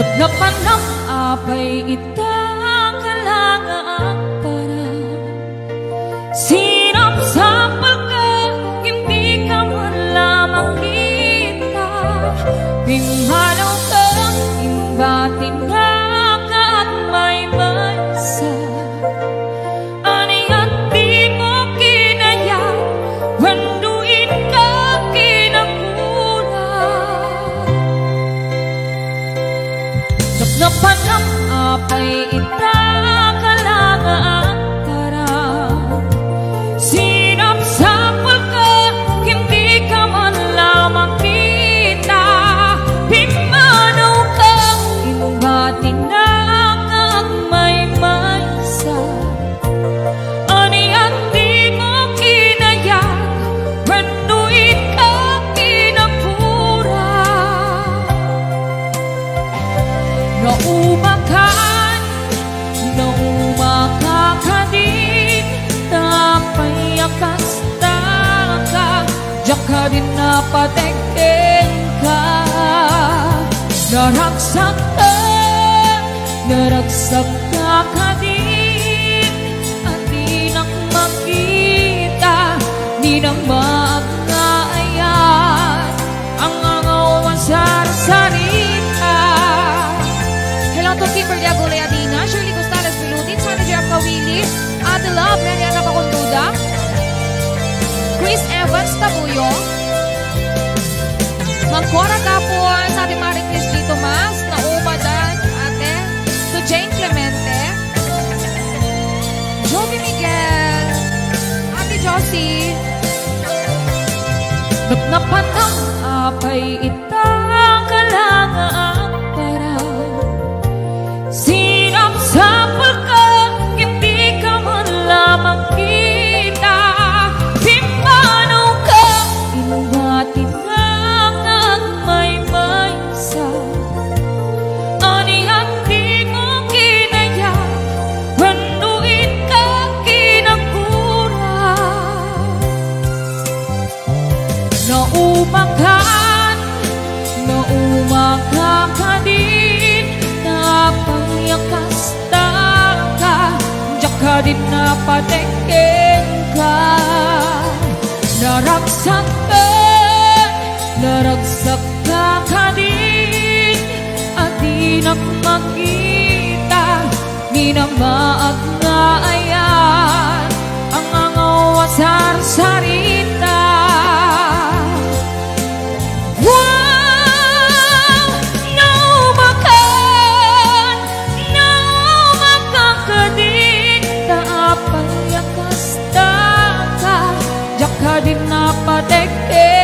Napanam apay itang kalangaan para sinapsapal ka, hindi ka man lamang kita. Pimanaw ka, imbatin na ka at may mansa. Aniyan di mo kinaya, wanduin ka kinakura. Napanam apay itang kalangaan para sinapsapal ka, hindi ka man lamang kita. Pimanaw ka, imbatin na ka at may mansa. Aniyan di mo kinaya, wanduin ka kinakura. Naumaka din, napayakas ka, diyak ka din napatekeng ka. Naragsak ka din, at di nang makita, di nang maagnayan ang angawan sa sarita. Hello to Kimberly Agulayadina, Shirley Costales Piludin, Sana Jeff Kawili, Ate Love, Mariana Paconduda, Chris Evans Tabuyo, Mangkora Kapon, sa Ate Marie Chris G. Tomas, Naumadan, Ate, to Jane Clemente, Joby Miguel, Ate Josie, Napanam apay itang kalangaan para sinapsapal ka, hindi ka man lamang kita. Pimanaw ka, inuwatin na ang may mansa. Aniyan di mo kinaya, wanduin ka kinakura. Naumaka ka din, napayakas ka, diyak ka din napatekeng ka. Naragsak ka din, at di nang makita, di na maagnayan ang angawa sa sarita. Din napatekeng